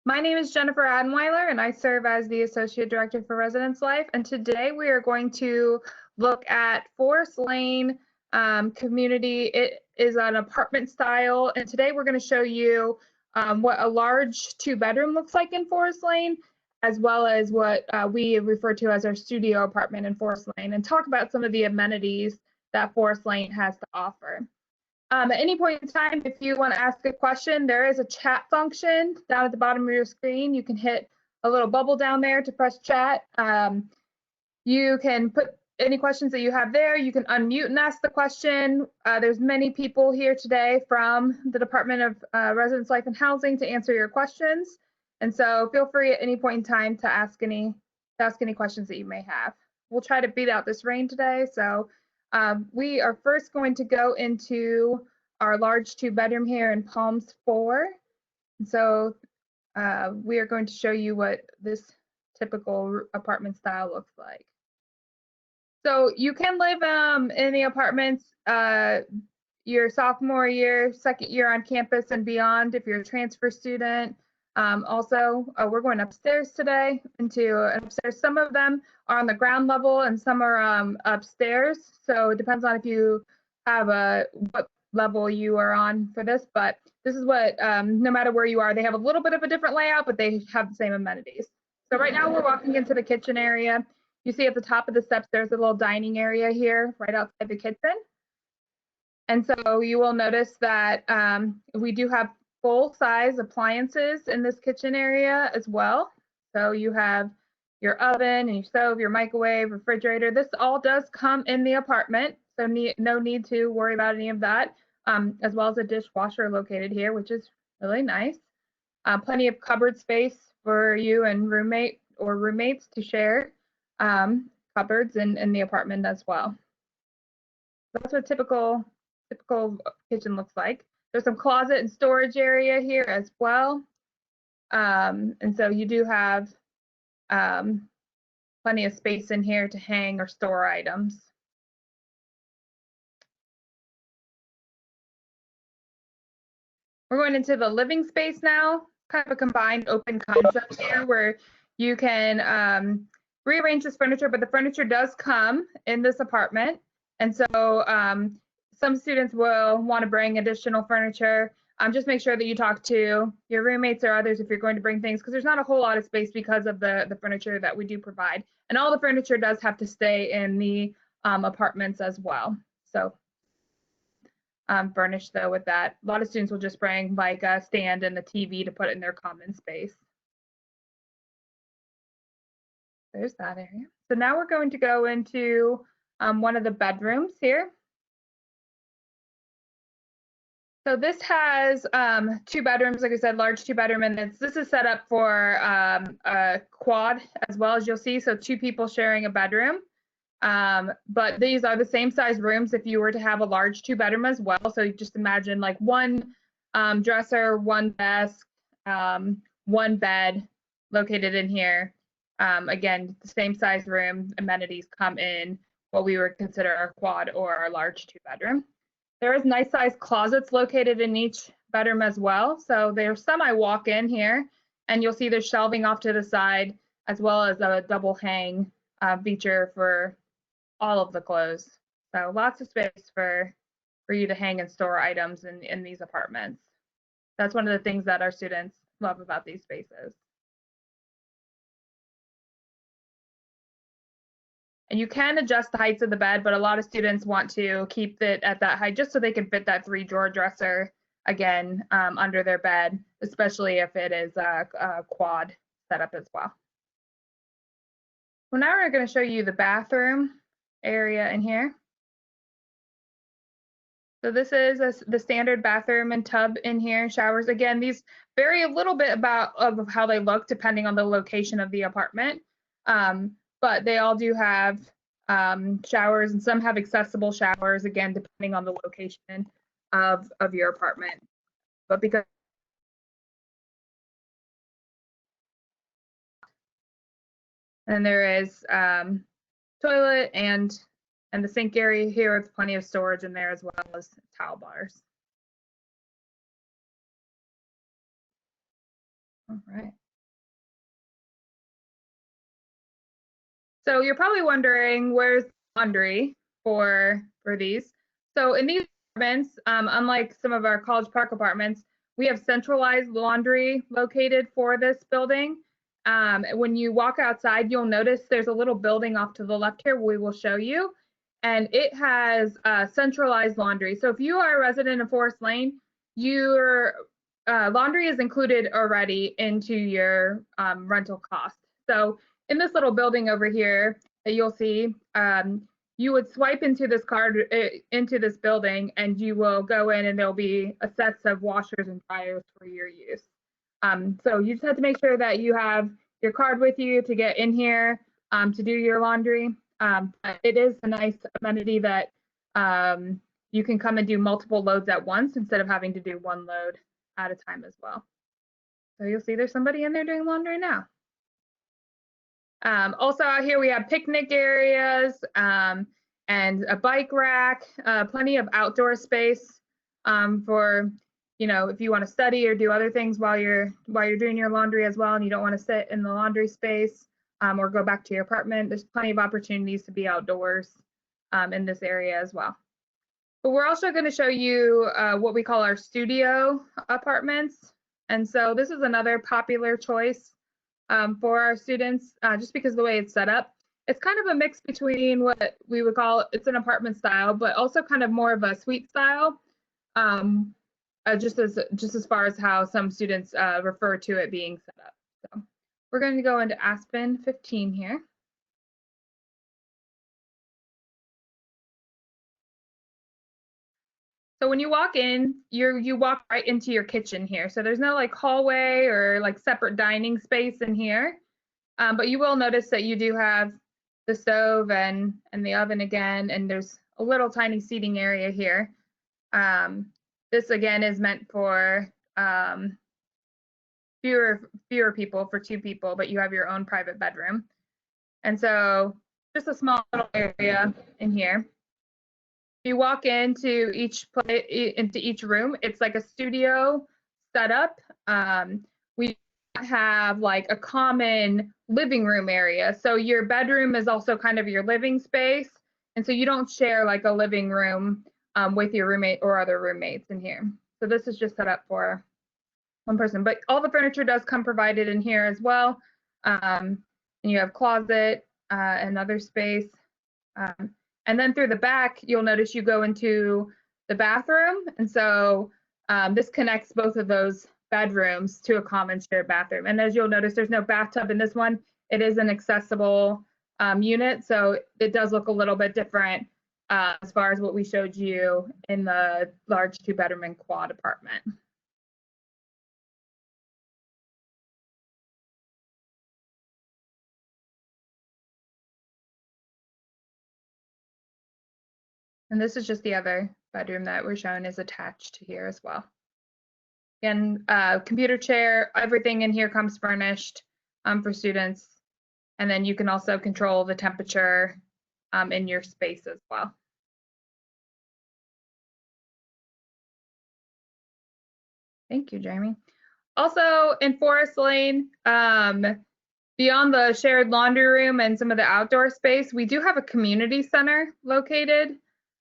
My name is Jennifer Adenweiler, and I serve as the Associate Director for Residence Life. And today we are going to look at Forest Lane community. It is an apartment style, and today we're going to show you what a large two-bedroom looks like in Forest Lane, as well as what we refer to as our studio apartment in Forest Lane, and talk about some of the amenities that Forest Lane has to offer. At any point in time, if you want to ask a question, there is a chat function down at the bottom of your screen. You can hit a little bubble down there to press chat. You can put any questions that you have there. You can unmute and ask the question. There's many people here today from the Department of Residence Life and Housing to answer your questions. And so feel free at any point in time to ask any questions that you may have. We'll try to beat out this rain today. So we are first going to go into our large two-bedroom here in Palms 4. And so we are going to show you what this typical apartment style looks like. So you can live in the apartments your sophomore year, second year on campus and beyond if you're a transfer student. Also, we're going upstairs today into an upstairs. Some of them are on the ground level and some are upstairs. So it depends on if you have what level you are on for this. But this is what, no matter where you are, they have a little bit of a different layout, but they have the same amenities. So right now we're walking into the kitchen area. You see at the top of the steps, there's a little dining area here right outside the kitchen. And so you will notice that we do have full-size appliances in this kitchen area as well. So you have your oven and your stove, your microwave, refrigerator. This all does come in the apartment, so no need to worry about any of that, as well as a dishwasher located here, which is really nice. Plenty of cupboard space for you and roommate or roommates to share cupboards in the apartment as well. That's what typical kitchen looks like. There's some closet and storage area here as well. And so you do have plenty of space in here to hang or store items. We're going into the living space now, kind of a combined open concept here where you can rearrange this furniture, but the furniture does come in this apartment. And so some students will want to bring additional furniture. Just make sure that you talk to your roommates or others if you're going to bring things, because there's not a whole lot of space because of the furniture that we do provide. And all the furniture does have to stay in the apartments as well. So furnished though with that. A lot of students will just bring like a stand and a TV to put in their common space. There's that area. So now we're going to go into one of the bedrooms here. So this has 2 bedrooms, like I said, large 2-bedroom, and this is set up for a quad as well, as you'll see. So 2 people sharing a bedroom. But these are the same size rooms if you were to have a large 2-bedroom as well. So you just imagine like 1 dresser, 1 desk, 1 bed located in here. Again, the same size room, amenities come in what we would consider our quad or our large 2-bedroom. There is nice sized closets located in each bedroom as well. So there's semi-walk in here, and you'll see there's shelving off to the side, as well as a double hang feature for all of the clothes. So lots of space for you to hang and store items in these apartments. That's one of the things that our students love about these spaces. And you can adjust the heights of the bed, but a lot of students want to keep it at that height just so they can fit that 3-drawer dresser again under their bed, especially if it is a quad setup as well. Well, now we're going to show you the bathroom area in here. So this is the standard bathroom and tub in here, showers. Again, these vary a little bit of how they look depending on the location of the apartment. But they all do have showers, and some have accessible showers, again, depending on the location of your apartment. But because and there is toilet and the sink area here with plenty of storage in there, as well as towel bars. All right. So you're probably wondering where's laundry for these. So in these apartments, unlike some of our College Park apartments, we have centralized laundry located for this building. When you walk outside, you'll notice there's a little building off to the left here we will show you, and it has centralized laundry. So if you are a resident of Forest Lane, your laundry is included already into your rental cost. So in this little building over here that you'll see, you would swipe into this card into this building, and you will go in, and there'll be a sets of washers and dryers for your use. So you just have to make sure that you have your card with you to get in here to do your laundry. But it is a nice amenity that you can come and do multiple loads at once instead of having to do one load at a time as well. So you'll see there's somebody in there doing laundry now. Also out here we have picnic areas and a bike rack, plenty of outdoor space for, you know, if you want to study or do other things while you're doing your laundry as well, and you don't want to sit in the laundry space or go back to your apartment. There's plenty of opportunities to be outdoors in this area as well. But we're also going to show you what we call our studio apartments. And so this is another popular choice for our students, just because of the way it's set up. It's kind of a mix between what we would call, it's an apartment style, but also kind of more of a suite style, just as far as how some students refer to it being set up. So we're going to go into Aspen 15 here. So when you walk in, you walk right into your kitchen here. So there's no like hallway or like separate dining space in here. But you will notice that you do have the stove and the oven again, and there's a little tiny seating area here. This again is meant for fewer people, for 2 people, but you have your own private bedroom. And so just a small little area in here. You walk into each room, it's like a studio setup. We have like a common living room area. So your bedroom is also kind of your living space. And so you don't share like a living room with your roommate or other roommates in here. So this is just set up for one person, but all the furniture does come provided in here as well. And you have closet and other space. And then through the back, you'll notice you go into the bathroom. And so this connects both of those bedrooms to a common shared bathroom. And as you'll notice, there's no bathtub in this one. It is an accessible unit. So it does look a little bit different as far as what we showed you in the large 2-bedroom and quad apartment. And this is just the other bedroom that we're showing is attached to here as well. Again, computer chair, everything in here comes furnished for students. And then you can also control the temperature in your space as well. Thank you, Jeremy. Also in Forest Lane, beyond the shared laundry room and some of the outdoor space, we do have a community center located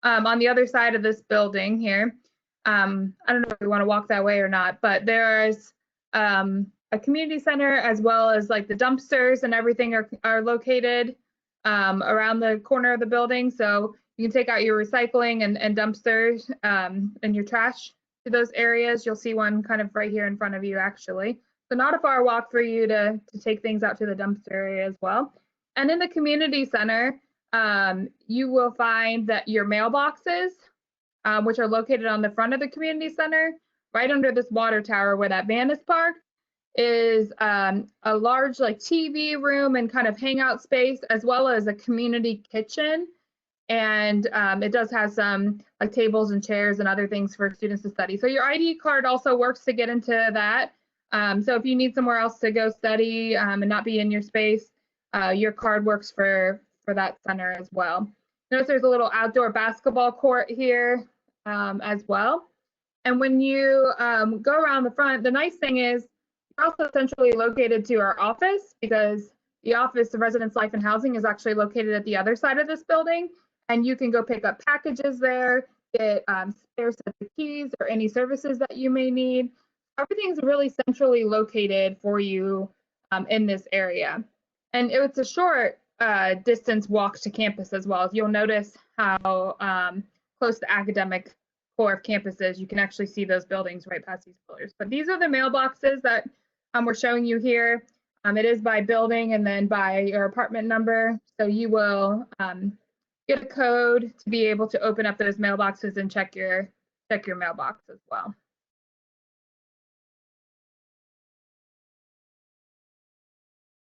on the other side of this building here. I don't know if we want to walk that way or not, but there's a community center as well as like the dumpsters and everything are located around the corner of the building. So you can take out your recycling and dumpsters and your trash to those areas. You'll see one kind of right here in front of you actually. So not a far walk for you to take things out to the dumpster area as well. And in the community center, you will find that your mailboxes, which are located on the front of the community center, right under this water tower where that van is parked, is a large like TV room and kind of hangout space, as well as a community kitchen. And it does have some like tables and chairs and other things for students to study. So your ID card also works to get into that. So if you need somewhere else to go study and not be in your space, your card works for that center as well. Notice there's a little outdoor basketball court here as well. And when you go around the front, the nice thing is We're also centrally located to our office because the Office of Residence Life and Housing is actually located at the other side of this building. And you can go pick up packages there, get spare sets of keys or any services that you may need. Everything's really centrally located for you in this area. And it's a short distance walk to campus as well. You'll notice how close the academic core of campus is. You can actually see those buildings right past these pillars. But these are the mailboxes that we're showing you here. It is by building and then by your apartment number. So you will get a code to be able to open up those mailboxes and check your mailbox as well.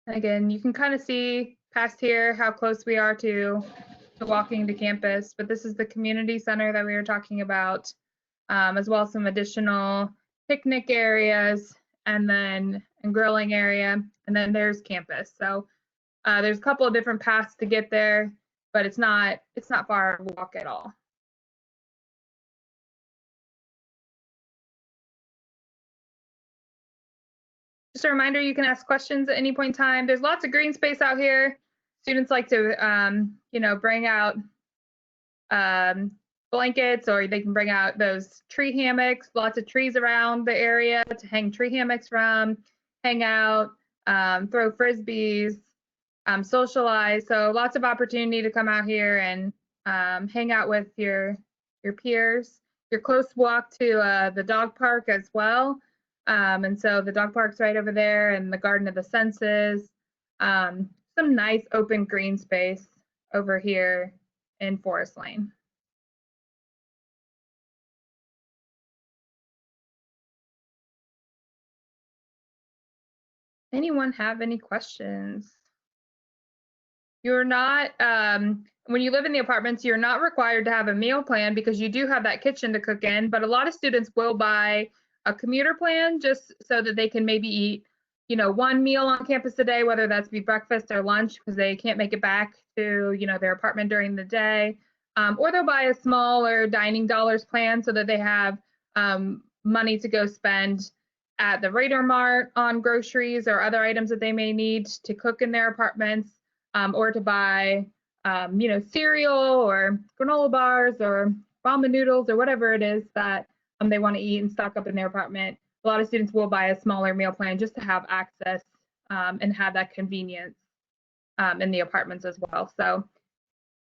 And again, you can kind of see past here how close we are to walking to campus, but this is the community center that we were talking about, as well as some additional picnic areas and then a grilling area, and then there's campus. So there's a couple of different paths to get there, but it's not far to walk at all. Just a reminder, you can ask questions at any point in time. There's lots of green space out here. Students like to, bring out blankets, or they can bring out those tree hammocks, lots of trees around the area to hang tree hammocks from, hang out, throw frisbees, socialize. So lots of opportunity to come out here and hang out with your peers. Your close walk to the dog park as well. And so the dog park's right over there, and the Garden of the Senses. Some nice open green space over here in Forest Lane. Anyone have any questions? You're not, when you live in the apartments, you're not required to have a meal plan because you do have that kitchen to cook in, but a lot of students will buy a commuter plan just so that they can maybe eat, one meal on campus a day, whether that's be breakfast or lunch, because they can't make it back to, their apartment during the day. Or they'll buy a smaller dining dollars plan so that they have money to go spend at the Radar Mart on groceries or other items that they may need to cook in their apartments, or to buy, cereal or granola bars or ramen noodles or whatever it is that they want to eat and stock up in their apartment. A lot of students will buy a smaller meal plan just to have access and have that convenience in the apartments as well. So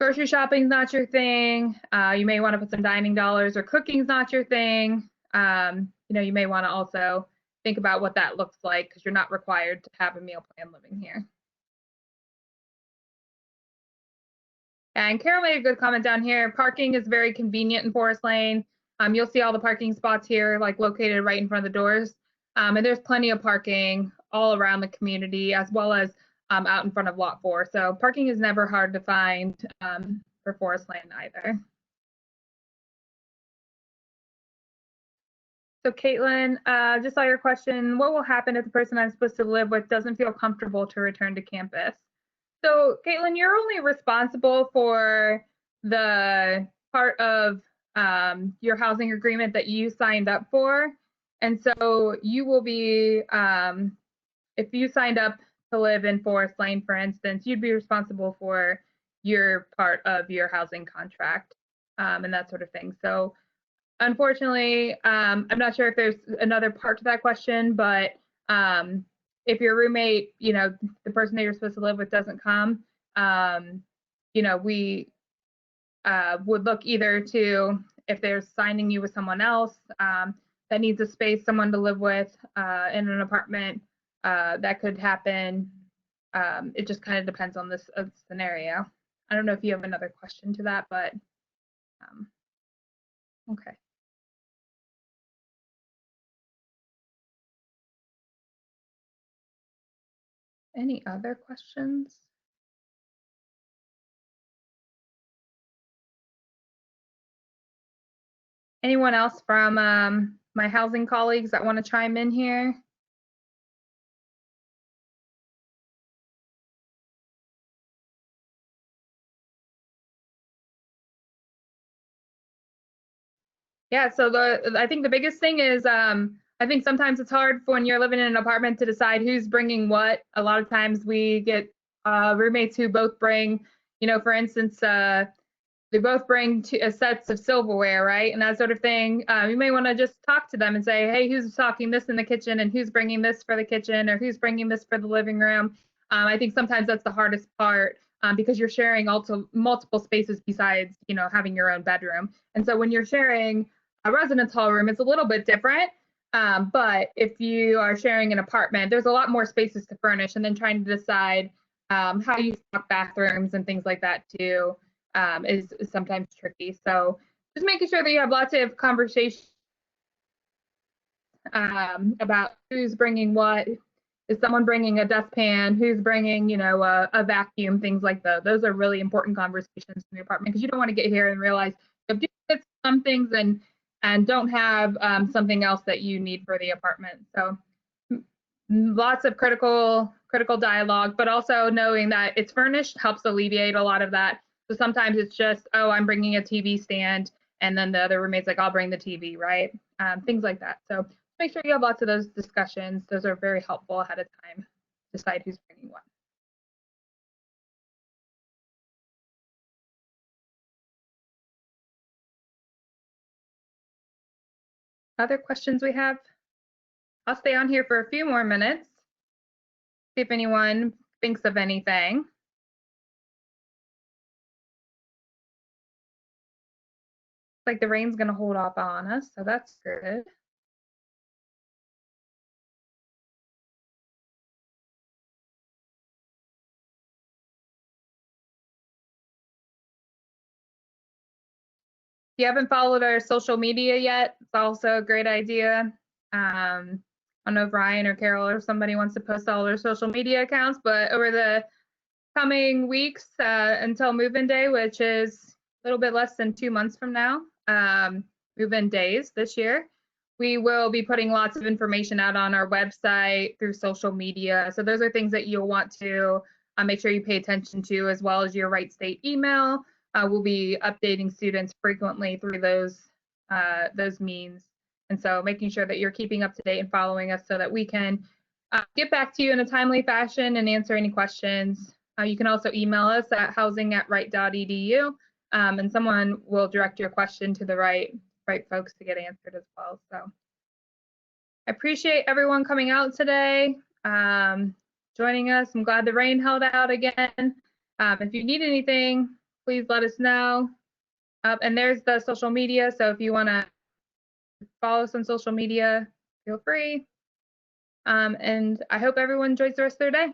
grocery shopping is not your thing. You may want to put some dining dollars, or cooking is not your thing. You may want to also think about what that looks like, because you're not required to have a meal plan living here. And Carol made a good comment down here. Parking is very convenient in Forest Lane. You'll see all the parking spots here, like located right in front of the doors. And there's plenty of parking all around the community, as well as out in front of Lot 4. So parking is never hard to find for Forest Lane either. So Caitlin, just saw your question. What will happen if the person I'm supposed to live with doesn't feel comfortable to return to campus? So Caitlin, you're only responsible for the part of your housing agreement that you signed up for. And so you will be, if you signed up to live in Forest Lane, for instance, you'd be responsible for your part of your housing contract and that sort of thing. So unfortunately, I'm not sure if there's another part to that question, but if your roommate, the person that you're supposed to live with doesn't come, we would look either to, if they're signing you with someone else that needs a space, someone to live with in an apartment, that could happen. It just kind of depends on this scenario. I don't know if you have another question to that, but okay. Any other questions? Anyone else from my housing colleagues that want to chime in here? Yeah, so I think the biggest thing is I think sometimes it's hard when you're living in an apartment to decide who's bringing what. A lot of times we get roommates who both bring, for instance, they both bring sets of silverware, right? And that sort of thing. You may want to just talk to them and say, hey, who's stocking this in the kitchen and who's bringing this for the kitchen or who's bringing this for the living room? I think sometimes that's the hardest part because you're sharing also multiple spaces besides, having your own bedroom. And so when you're sharing a residence hall room, it's a little bit different. But if you are sharing an apartment, there's a lot more spaces to furnish, and then trying to decide how you stock bathrooms and things like that too is sometimes tricky. So just making sure that you have lots of conversations about who's bringing what. Is someone bringing a dustpan? Who's bringing, a vacuum? Things like that. Those are really important conversations in the apartment because you don't want to get here and realize you have some things and don't have something else that you need for the apartment. So lots of critical dialogue, but also knowing that it's furnished helps alleviate a lot of that. So sometimes it's just, oh, I'm bringing a TV stand, and then the other roommate's like, I'll bring the TV, right? Things like that. So make sure you have lots of those discussions. Those are very helpful ahead of time. Decide who's bringing what. Other questions we have? I'll stay on here for a few more minutes. See if anyone thinks of anything. Like the rain's gonna hold off on us, so that's good. If you haven't followed our social media yet, it's also a great idea. I don't know if Ryan or Carol or somebody wants to post all their social media accounts, but over the coming weeks until move-in day, which is a little bit less than 2 months from now, move-in days this year, we will be putting lots of information out on our website through social media. So those are things that you'll want to make sure you pay attention to, as well as your Wright State email. We'll be updating students frequently through those means. And so making sure that you're keeping up to date and following us so that we can get back to you in a timely fashion and answer any questions. You can also email us at housing@wright.edu, and someone will direct your question to the right folks to get answered as well. So I appreciate everyone coming out today, joining us. I'm glad the rain held out again. If you need anything, please let us know. And there's the social media. So if you want to follow us on social media, feel free. And I hope everyone enjoys the rest of their day.